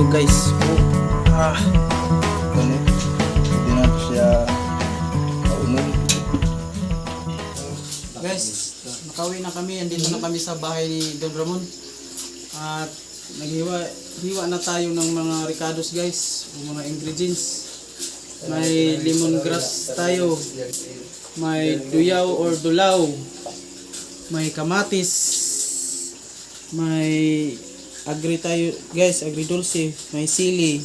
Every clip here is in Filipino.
niyog guys. Hindi na siya kaunon. Guys, nakauwi na kami. Andito na kami sa bahay ni Don Ramon. At hiwa na tayo ng mga ricados guys, o mga ingredients. May lemongrass tayo, may duyaw or dulaw, may kamatis, may agri tayo guys, agri dulce, may sili,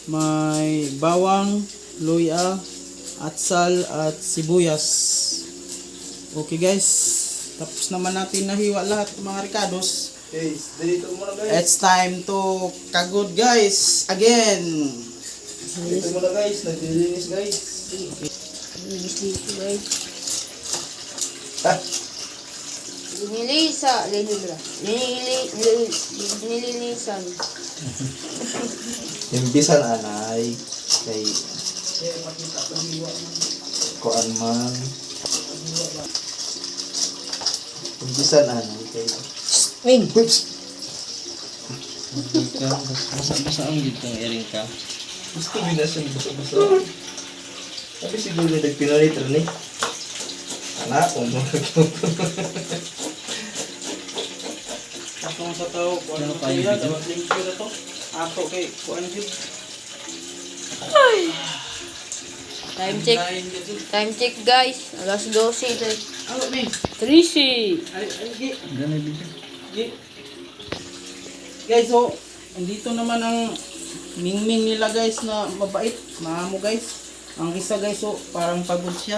may bawang, luya, atsal at sibuyas. Okay guys, tapos naman natin nahiwa lahat ng mga ricados. Guys, dito muna guys. It's time to kagod guys again. Dito muna guys, naglilinis guys. Linis dito guys. Ah, Nililisan. imbisan anay kay kuan man. Imbisan anay kay Ming! whips. Basa-basa ang dito ang iring ka. Gusto binasan basa-basa. Tapi siguro nagpinalit rin eh. Anak, Atong sa tao, kuan Ano mo pa yung kaya, video? dapat limpyo na to. Ato kay kuan jud. Time check. Time check guys. Alas 12. Ano ni? 13. Ay, gi. Ganun dito. Gi. Guys, so andito naman ang mingming nila guys na mabait, maamo guys. Ang isa guys, so parang pagod siya.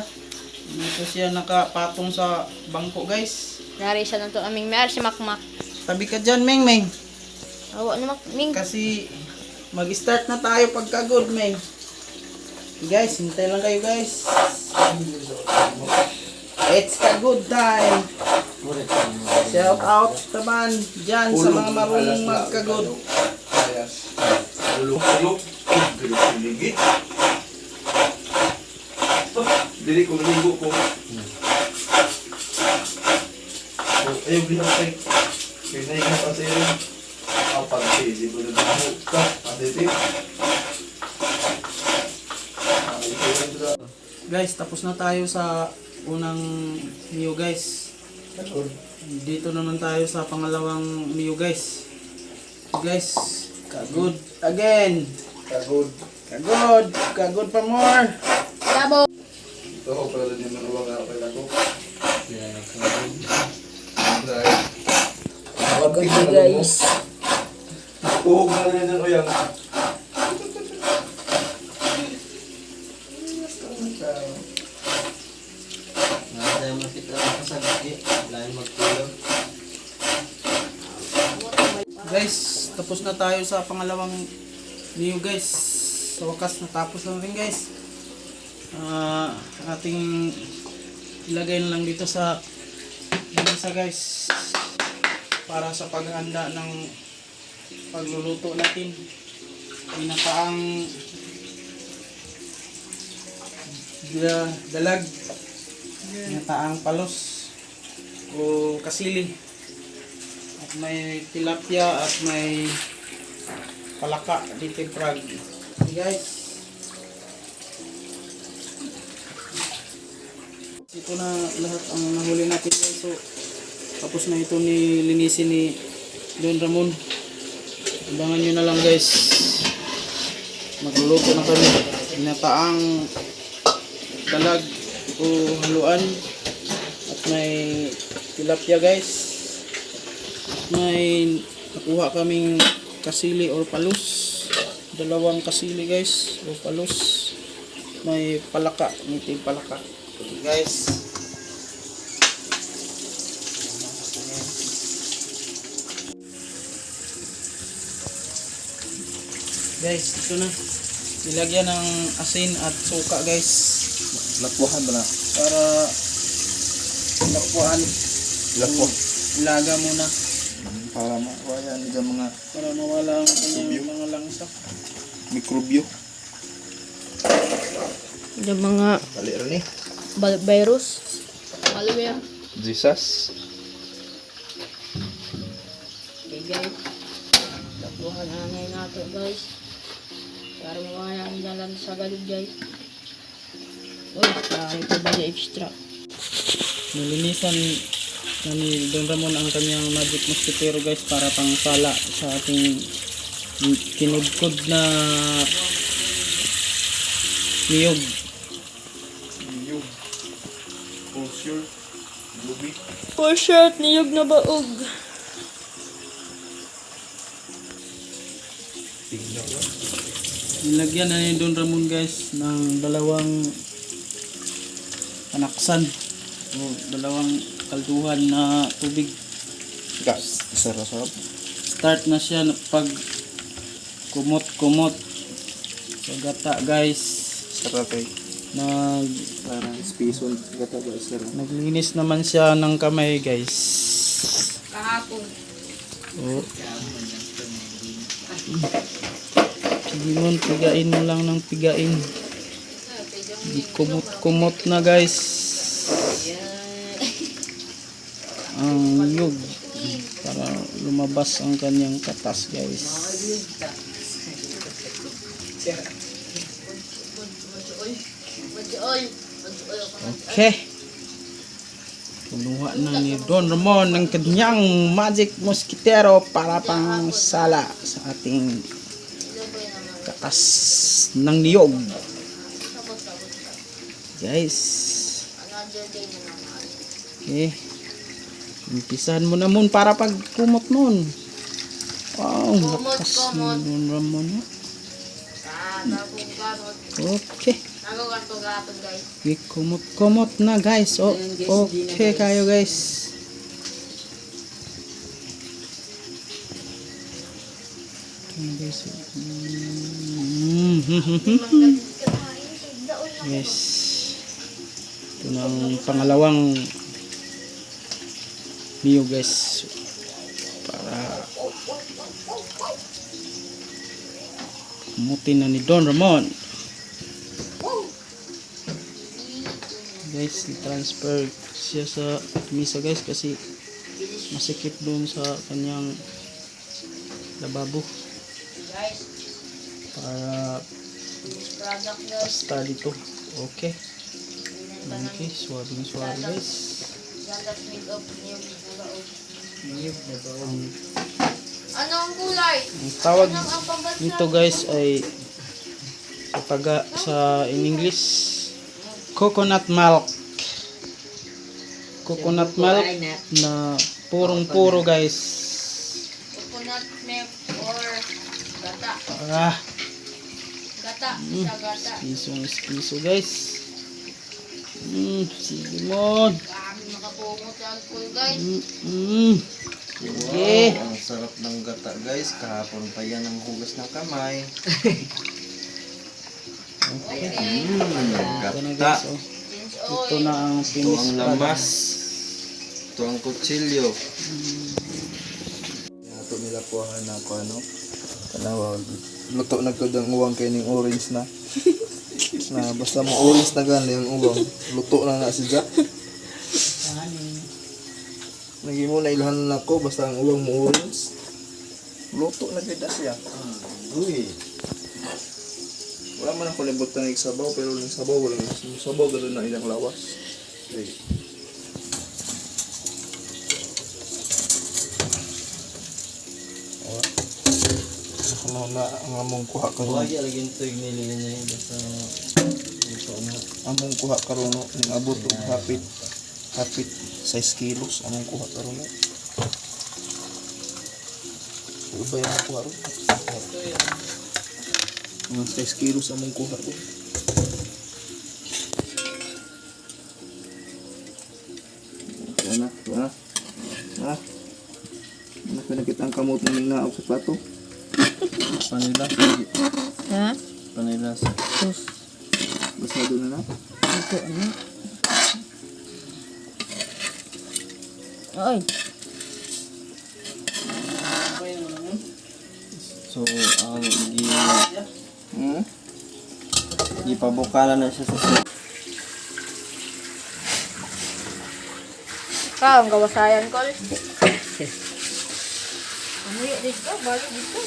Dito siya nakapatong sa bangko guys. Nari siya na to aming mayar si Makmak. Tabi ka dyan, Meng Meng. Awa na Ming. Kasi mag-start na tayo pagkagod, Meng. Guys, hintay lang kayo guys. It's a good time. Shout out naman dyan sa mga marunong magkagod. Ulok-ulok. Ligit. Dili ko ligo ko. Ayaw bilang tayo. Pinay ka pa sa'yo. Ang pag-sili ko na ako ka. Aditip. Guys, tapos na tayo sa unang Mio guys. Dito naman tayo sa pangalawang Mio guys. Guys, kagod again. Kagod. Kagod. Kagod pa more. Labo. Ito ako pala din ng uwang ako kay ako. Kaya kagod. Dahil. Kagod na guys. Uhog na rin ng uyang. Nasa makita ang kasagki. Lain magkulog. Guys, tapos na tayo sa pangalawang Mio guys. Sa wakas natapos na rin guys. Ating ilagay na lang dito sa mesa guys. Para sa paghanda ng pagluluto natin. Pinakaang dalag. Pinakaang palos o kasili. At may tilapia at may palaka dito frog. Okay guys. Ito na lahat ang nahuli natin guys. So tapos na ito ni linisin ni Don Ramon. Abangan nyo na lang guys. Magluluto na kami. Pinataang dalag o haluan. At may tilapia guys. May nakuha kaming kasili or palus. Dalawang kasili guys o palus. May palaka, may palaka. Okay guys. Guys, ito na. Nilagyan ng asin at suka guys. Lakwahan ba na? Para lapuan. Lakwa. Ilaga muna. Para mawayan dyan mga Para mawala ang kanyang mga langsa. mikrobyo. Yung mga Bali rin eh. virus. Malware. Jesus. Okay guys. Lapuhan ang ngayon natin. ito guys. Para mawala ang jalan sa galog guys. Uy, ito ba yung extra? Nilinisan na ni Don Ramon ang kanyang magic mosquitero guys para pang sala sa ating kinudkod na niyog. Yung. Posture. Lubi. For shot, niyog na baog. Tignan ko. Nilagyan na ni Don Ramon guys ng dalawang panaksan o dalawang kalduhan na tubig. Gas. Sarap. Start na siya pag kumot-kumot sa gata guys. Sarap eh. Parang spison. Gata ba? Sarap. Naglinis naman siya ng kamay guys. Kahapon. Oh. Sige mo, pigain mo lang ng pigain. Kumot-kumot na guys. Ang yug para lumabas ang kanyang katas guys. Okay. Kinuha na ni Don Ramon ng kanyang magic mosquitero para pang sala sa ating katas ng niyog. Guys. Okay. Umpisahan mo na mun para pag kumot nun. Wow, lakas ni Don Ramon. Okay. Kumot-kumot na guys. Oh, okay kayo guys. Yes. Ito na ang pangalawang niyo guys. Para kumutin na ni Don Ramon. Guys, transfer siya sa misa guys kasi masikip doon sa kanyang lababo para pasta dito. Okay. Okay, suwabing guys. Ano ang kulay? Ang tawag nito guys ay sa in English coconut milk. Coconut milk na purong-puro guys. Coconut milk or gata. Gata, sa gata. Piso guys. Sige mo. Kami makapungot sa alcohol guys. Okay. Wow, ang sarap ng gata guys. Kahapon pa yan ang hugas ng kamay. Okay. Ito na Gata. guys. Oh. Change Ito oil. na ang Ito finish ang lamas. Ito ang kutsilyo. Ito nila po na ako ano. Kanawag. Luto na ko ng uwang kay ning orange na. Na basta mo orange na gani ang uwang. Luto na si Jack. Naging mo na ilhan na ko basta ang uwang mo orange. Luto na gid siya. Uy. Wala man ako libutan ng sabaw pero ng sabaw wala ng sabaw gano'n na ilang lawas. Okay. Ano na ang among kuha karon? Wagi lagi ito yung nililin niya yun. Basta ito na. Among kuha karon no ning abot og hapit 6 kilos among kuha karon no. Ubay ang kuha ron. Mga 6 kilos among kuha ron. Wala. Ano pinakita ang kamot na ning naog sa plato? Panila. Ha? Panila sa. Basta doon na na. Ito ano? Ay. So, ang gipabukalan na siya sa soup. Ang kawasayan ko. Ano yun dito? Balik dito.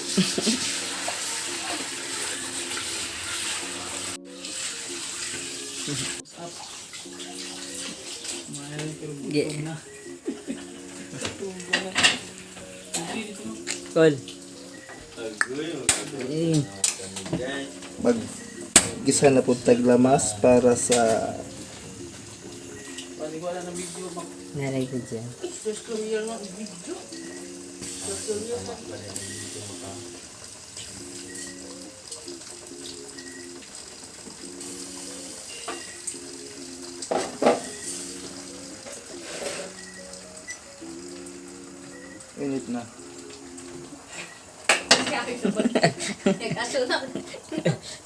Up. May pero Ge. gutom na. Kol. Mag gisa na po taglamas para sa Pwede ko wala ng video. Naray ko dyan. Tutorial ng video. init na. Nag-asunal.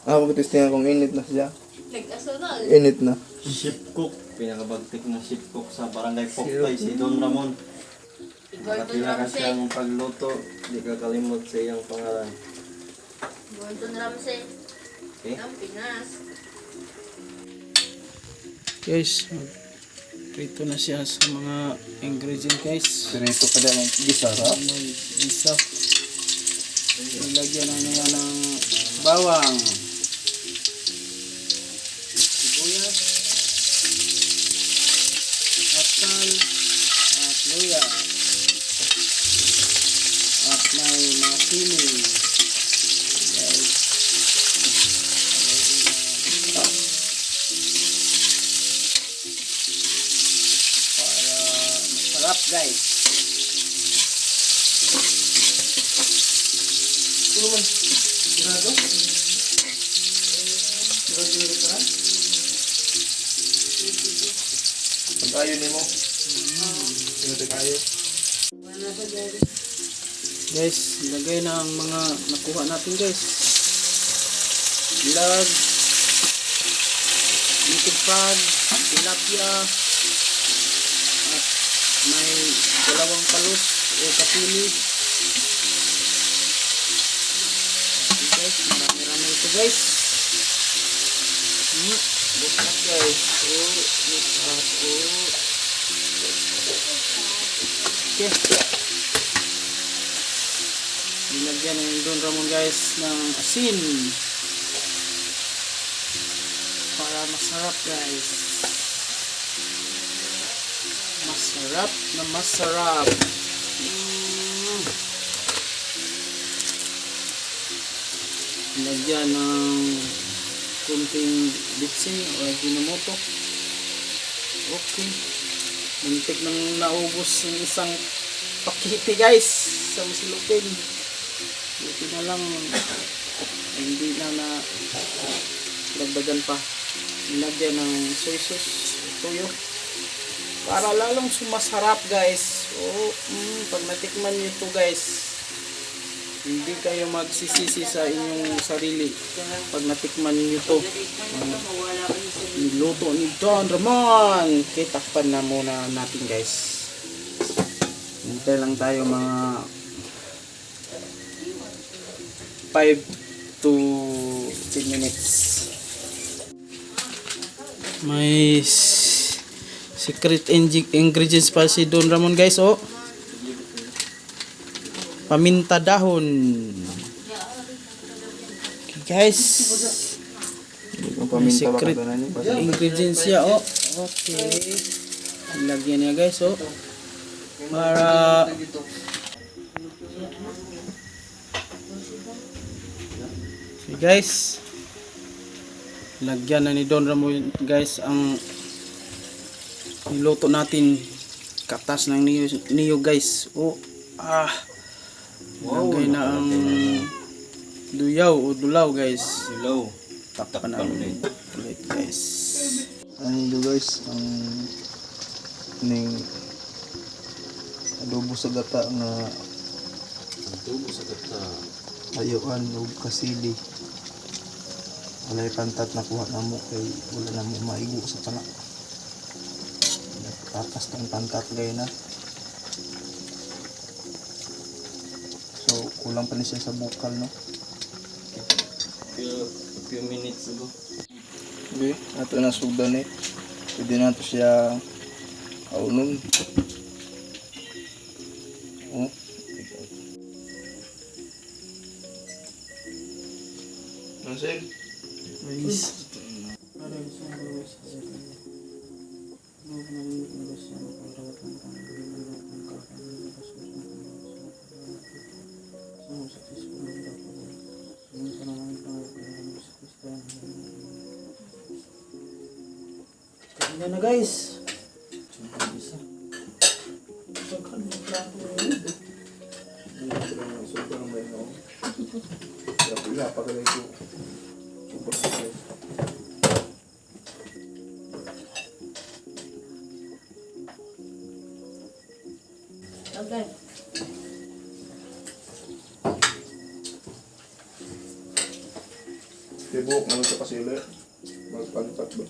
Ako testingan kung init na siya. Nag-asunal. Init na. Chef Cook. Pinakabagtik na Chef Cook sa Barangay Poktay, si Don Ramon. Nakatila ka siyang pagluto. Di ka kalimot sa iyang pangalan. Gordon Ramsay. Okay? Ang Pinas. Guys, prito na siya sa mga ingredient guys. Pero ito pala ng gisa ha? May isa. Ilagyan na niya ng bawang. Sibuyas. Asal. At luya. At may mga sili. Guys. Para masarap guys. Ano man? Sigurado? Sigurado ka? Pag-ayo ni mo. Init kayo. Guys, lagay na ang mga nakuha natin guys. Lag, native frog, tilapia, at may dalawang palos o kapili. Okay guys, marami-rami ito guys. Look up guys. Oh, look up. Oh. Okay. Nilagyan ng Don Ramon guys ng asin para masarap guys. Masarap na masarap. Nilagyan ng kunting bitsin o hinomoto. Okay. Muntik nang naubos yung isang pakiti guys sa masilupin. Buti na lang hindi na dagdagan pa. Nilagyan ng soy sauce, toyo, para lalong sumasarap guys. Pag natikman nyo ito guys, hindi kayo magsisisi sa inyong sarili pag natikman nyo ito. Niluto ni Don Ramon. Takpan na muna natin guys. Hintay lang tayo mga 5 to 10 minutes. May secret ingredients pa si Don Ramon guys. Paminta dahon. Okay guys. May secret ingredients siya. Okay. Lagyan niya guys. Para okay guys, lagyan na ni Don Ramon guys ang niluto natin, katas ng niyo guys. Lagay na ang duyaw o dulaw guys. Hello. Takpan na ulit guys. Ano nyo guys, ang ning adobo sa gata nga Tubo sa kata. ayuan o kasili. Walay pantat na kuha na mo kay wala na mo maigo sa panak. Tatas ng pantat gay na. So kulang pa ni siya sa bukal no. Few minutes ago. Okay, ato na sugdan eh. Pwede na to siya kaunon. Nasir? Guys, Ada di sana guys. Lu nangis guys yang perawat tentang semua sukses berapa semua penanganan penanganan sukses dan na guys. Bisa. Pagkan mo plato Sobrang may no. Kaya pa kaya ito. Super super. Okay. Tibok naman sa kasili. Magpalipat ba?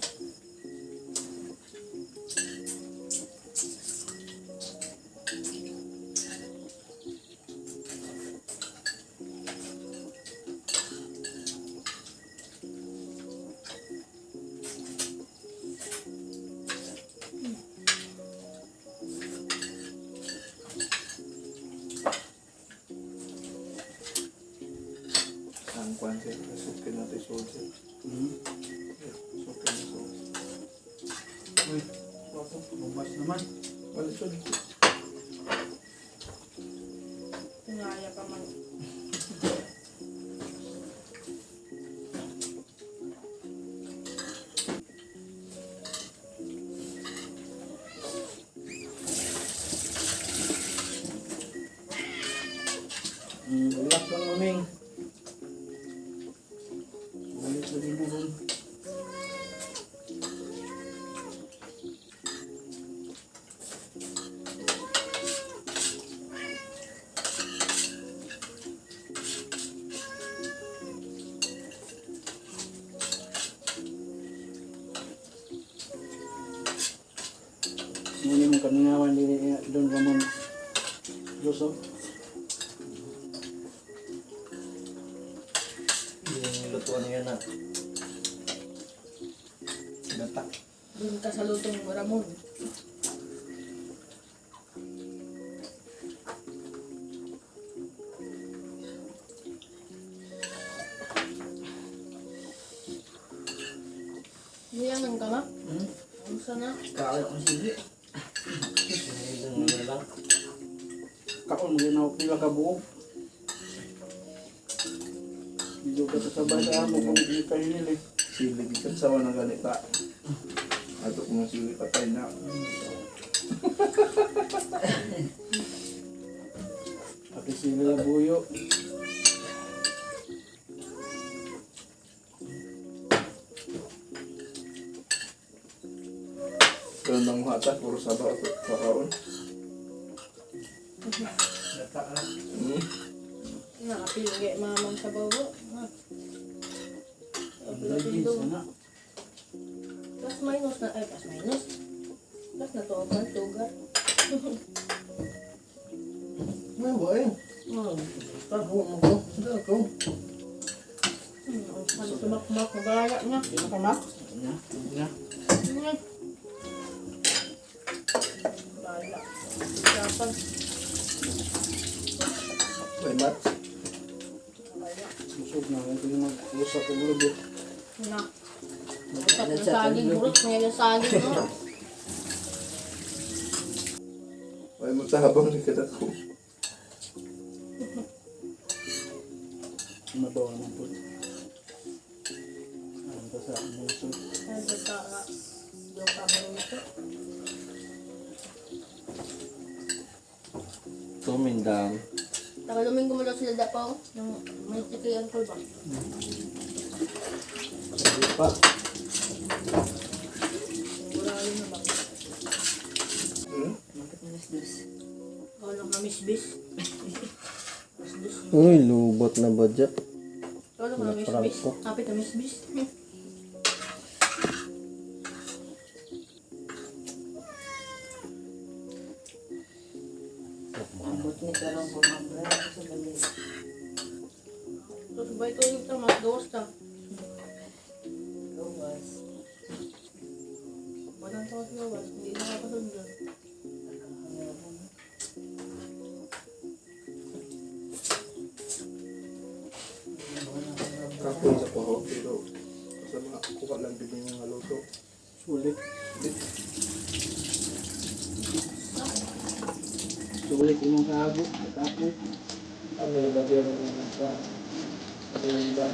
Ang kwan siya, sukin natin soldier. Sukin na soldier. Uy, wapo, bumas naman. Wala soldier. Ngaya ka man. Relax lang maming. Ulit lagi burung. Muli mo kaninawan din Don Ramon Joseph. Yung lutuan niya na. Gata. Doon ka sa lutong Ramon. Diyan ka nga? Ang sana? Kaya ang sili. Sinilin mo na lang. Kaon mo pila ka buok. Dito ka sabay sa amo kung hindi ka hinili. Sili gikan sawa na ganita. Ato kung sili patay na. Pati sili na buyo. Ganun lang hata, puro sabaw at kakaon. Data lang. Nakapilagay mamang sa babo. Lagi sana. Plus minus na, ay plus minus. Plus na to, plus sugar. May boy. Tago mo ko. Tago. Ano sumakmak, mabalaya na. Hindi na kamak. Na. Na. Balaya. Dapat. May mat. Balaya. Busog na. Ito yung mag-usap ko gulo. Na. Usap na saging, burot. May yung saging, no? May magsahabang ni kita ko. Mabawa naman po. Alam ka sa muso. Ay, basta nga. Yung kamay nito. Tumindang. Taga-Domingo mo daw sila dapaw. Yung may tiki ang ba? Sabi pa. Wala rin na ba? Bakit minis-bis? Ikaw lang kamisbis. Misbis. Uy, lubot na budget. Ikaw lang kamisbis. Kapit na misbis. Ambot ni karang pumabra sa galing. Tapos ba ito yung tamas? Gawas ta. Gawas. Walang tawas gawas. Hindi nakapasod dyan. Kapoy sa paho, pero sa mga kuha lang din yung mga luto. Sulit. Sulit imong kaabo. Ako. Ano yung lagyan ng mga ano yung iba?